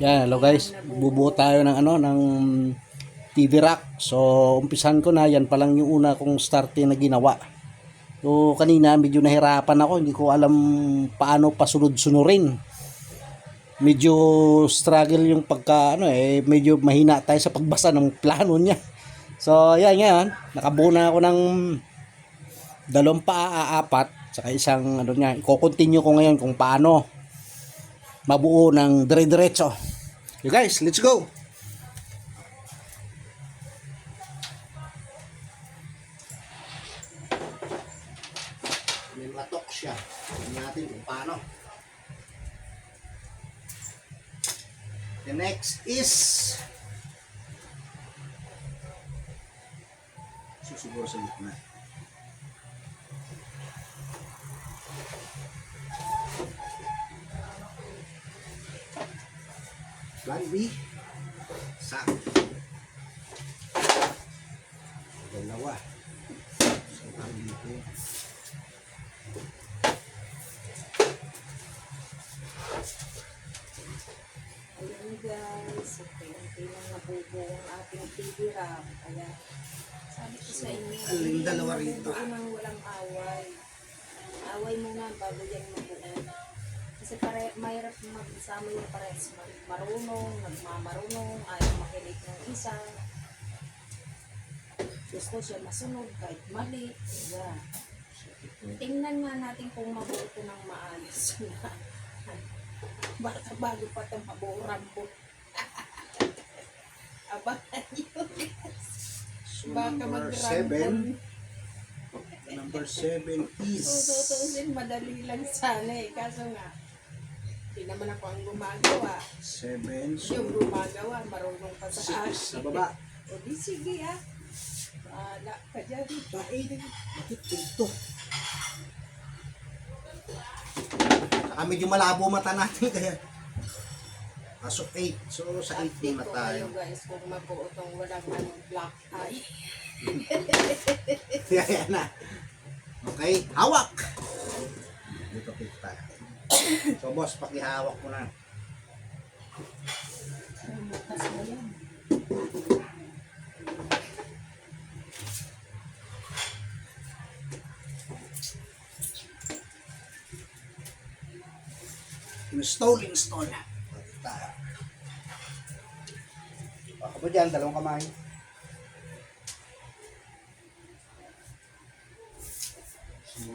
Yan, hello guys. Bubuo tayo ng ng TV rack. So, umpisan ko na. Yan pa lang yung una kong starting na ginawa. So, kanina medyo nahirapan ako. Hindi ko alam paano pasunod-sunurin. Medyo struggle yung pagka medyo mahina tayo sa pagbasa ng plano niya. So, yan ngayon. Nakabuo na ako ng 2 paa, 4 saka isang niya. I-continue ko ngayon kung paano mabuo ng dire-diretso. You guys, let's go. May matok siya. Tingnan natin kung paano. The next is siguro sa gitna. Plan B. Sa dalawa. So, plan dito. Ayan guys, okay lang nabubo ang ating TV RAM. Kaya sabi ko sa inyo, Aling dalawa rito. Nang walang away. Away muna bago yan mabuo. Kasi mahirap magsama yung parehas. Marunong, nagmamarunong, ayaw makinig ng isa. Gusto siya masunod kahit mali. Yeah. Tingnan nga natin kung mabuo ito ng maayos na. Baka bago pa ito mabuuran po. Abangan nyo. So, Baka number mag-run 7. Number 7 is tutusin madali lang sana eh. Kaso nga, hindi naman ako ang gumagawa. 7. So, Yung gumagawa, marunong pa sa 6 sa baba. O di sige ah. Wala ka dyan. Bakit ito? Saka medyo malabo mata natin kaya pasok 8. So sa 8 Update muna ko tayo. kayo guys kung mabuo itong walang black eye. Yan na. Okay, hawak! Dito kita. So boss, pakihawak mo na. Bukas mo yan. Install. Tayo. Ako ba dyan? 2 kamay.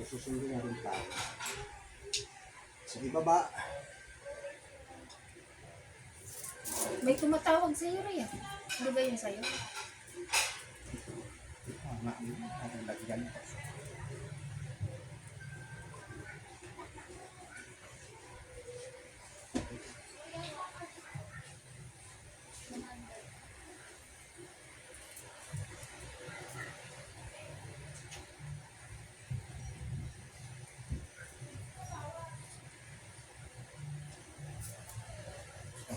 Susunod na rin tayo. Sa ibaba. May tumatawag sa iyo Rhea. Ano ba yun sa'yo? Ang lagyan.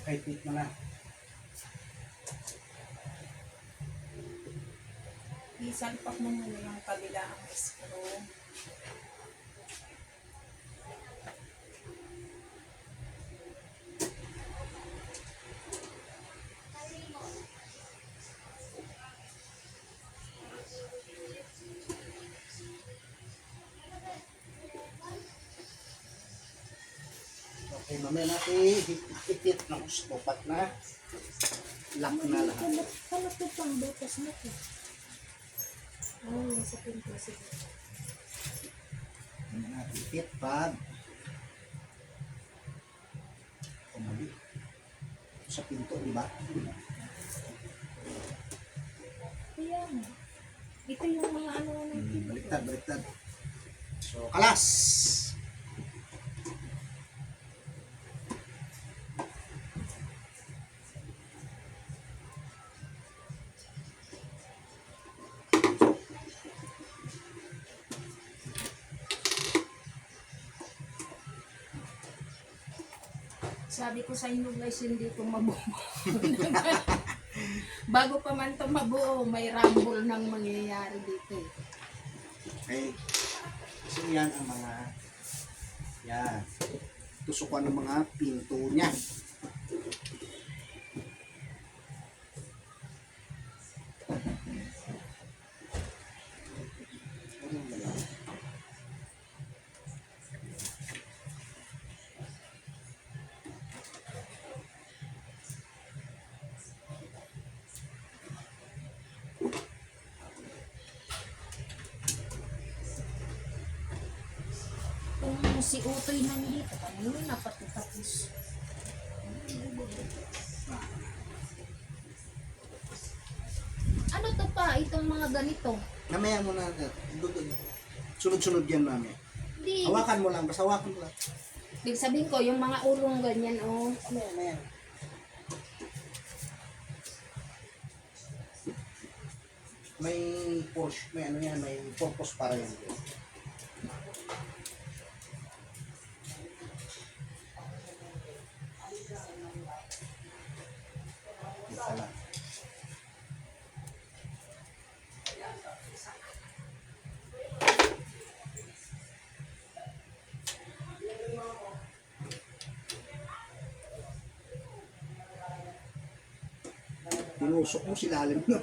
Okay, fit mo na. Isalpak mo muna yung kabila ang screw. Okay, mamaya natin hit ng gusto. Pat na. Lock na lahat. Ano ito pang butas mo ito? Nasa pinto sige. Mamaya natin hit pad. Kumali. Sa pinto, di ba? Ayan. Ito yung mga ano ng tipo. Baliktad. So, kalas! Sabi ko sa inyo guys, hindi ito mabuo. Bago pa man ito mabuo, may rumble nang mangyayari dito. Okay. Kasi yan ang mga yan. Tusukan ng mga pinto niya. si Utoy nandito. Kanina pati tapos. Ano to pa? Itong mga ganito. Mamaya mo na. Sunod-sunod yan, mami. Hindi. Hawakan mo lang. Basta hawakan mo lang. Ibig sabihin ko, yung mga ulong ganyan, oh. Mamaya. May Porsche, may ano yan, may purpose para yan. Isa lang. Tinusok mo si lalim no.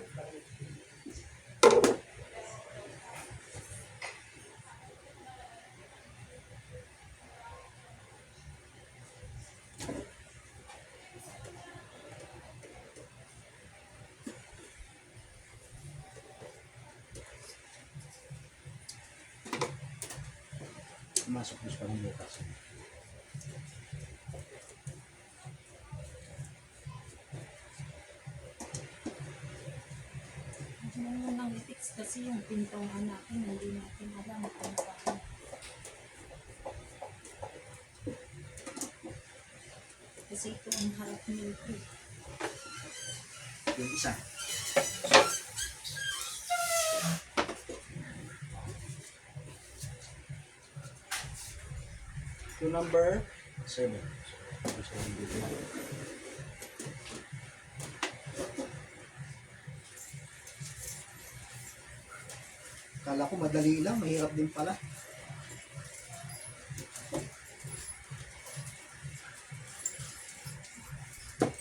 Masuk mo sa bukas. Ano mo nang i-fix kasi yung pintong natin, hindi natin alam kung paano. Kasi ito ang harap nito. Yung isa. To number 7. Kala ko madali lang, mahirap din pala.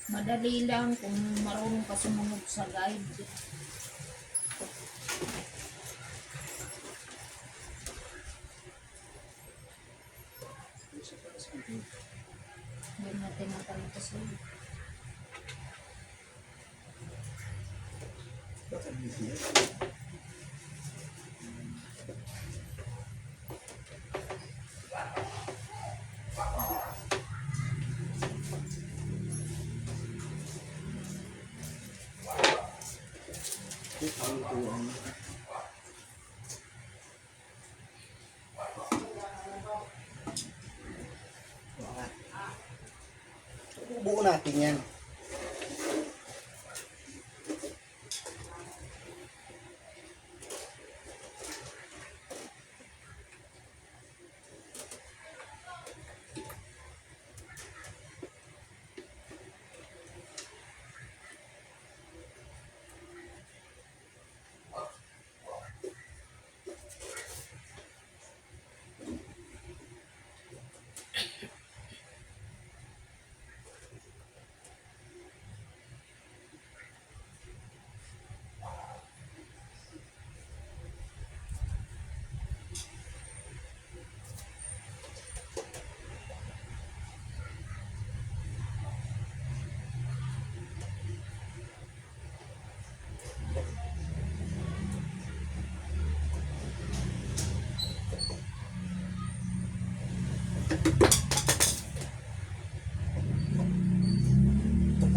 Madali lang kung marunong ka sumunod sa guide. Hindi natin natalito sa iyo. Bakit busy yan? Ang tuwang. Buo natin yan.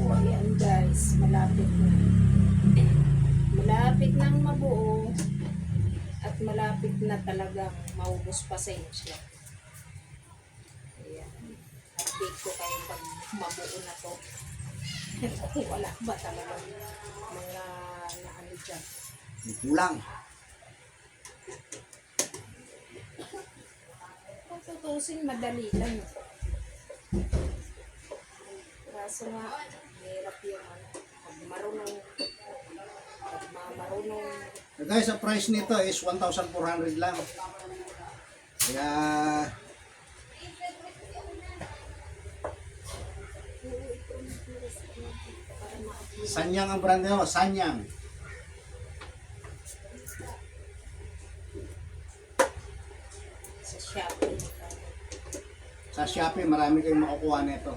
Ayan guys, malapit na. Malapit nang mabuo at malapit na talagang maubos pasensya. Ayan. Update ko kayo pag mabuo na to. Kung wala ba talaga mga naano dyan. Kulang. Kung tutusin, madali lang. Kaso nga, hirap yung ano, pag marunong, pag marunong, Guys, ang price nito is 1,400 lang. Kaya Sanyang ang brand nito, Sanyang. sa Shopee. Sa Shopee, marami kayong makukuha nito.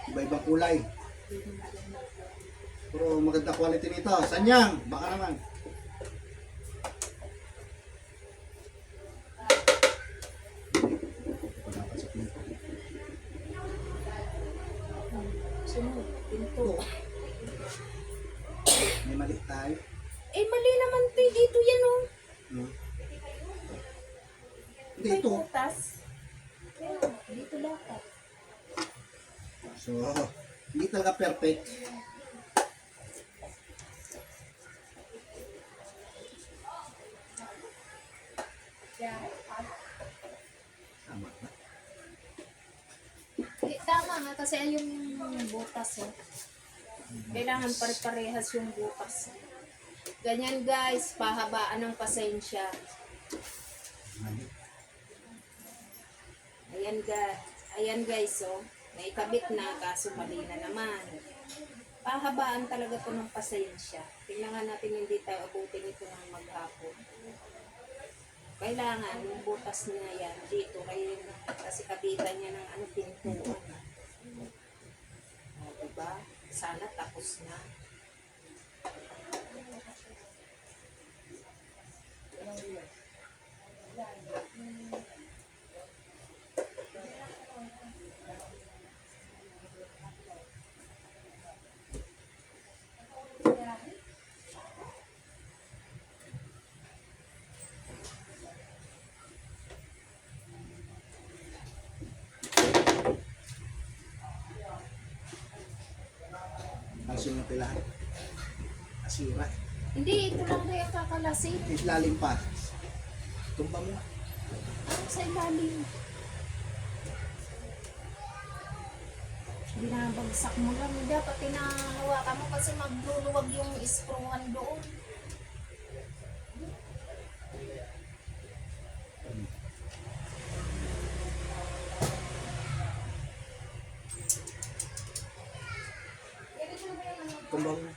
Iba-ibang kulay. Pero maganda quality nito. Sanyang, baka naman. Dapat sa Sunod, pinto. May mali tayo. Eh, mali naman to dito yan oh. Hmm. Hindi, May ito. butas. Ayan, dito dapat. So, hindi talaga perfect. Tama ba? Eh, tama nga kasi ayun yung butas eh. Kailangan pare-parehas yung butas. Ganyan guys, pahabaan ng pasensya. Mali. Ayan guys, oh. Naikabit na, kaso mali na naman. Pahabaan talaga to ng pasensya. Tingnan nga natin hindi tayo abutin ito ng maghapon. Kailangan yung butas niya yan dito kasi kabitan niya ng pintuan. O, diba? Sana tapos na. Kaso yung pilahan. Asira. Hindi, ito lang kaya kakalasin. May lalim pa. Tumba mo. Sa ilalim. Binabagsak mo lang. Dapat tinahawakan mo kasi magluluwag yung ispruhan doon. Tumba mo.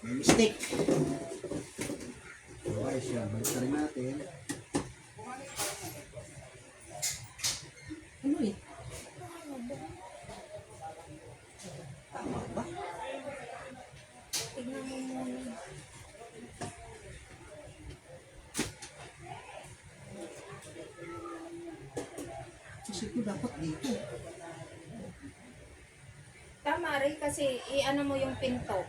May mistake. Okay siya. Balik na rin natin. Ano eh? Tama ba? Tignan mo muna. Kasi ito dapat dito. Tama rin kasi i-ano mo yung pinto.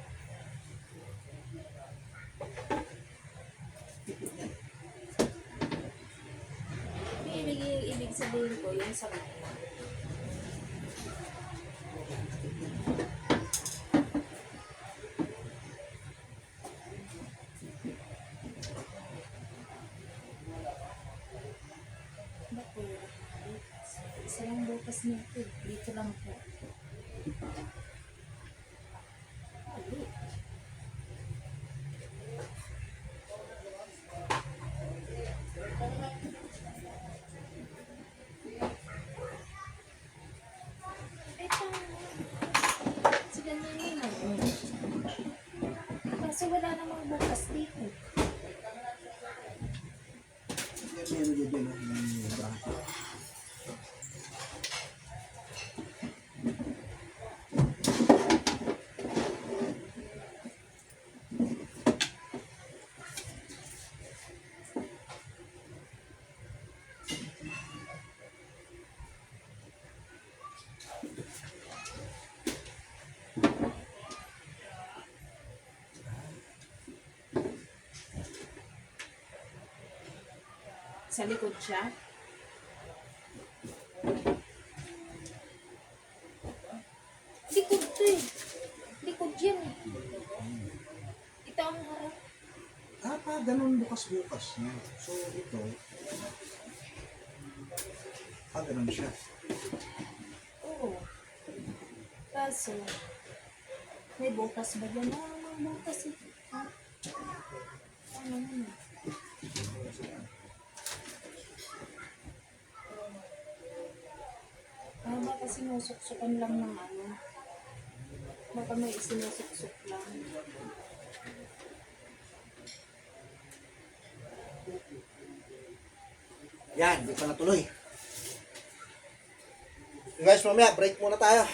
Ibig sabihin ko yung sa gitna. Ba't isa lang bukas nito. Dito lang po. Ali. Ito. Sila na yun. Kasi wala namang bukas dito. Meron dyan dyan. Yung bracket. Sa likod siya. Likod to eh. Likod yan eh. Ito ang harap. Ganun bukas-bukas niya. So, ito. Ganun siya. Oo. Kaso, may bukas ba dyan? May bukas eh. Ha? Ano yun? Baka sinusuksukan lang ng ano. Baka may isinusuksuk lang. Yan, di pa natuloy. Guys, mamaya, break muna tayo.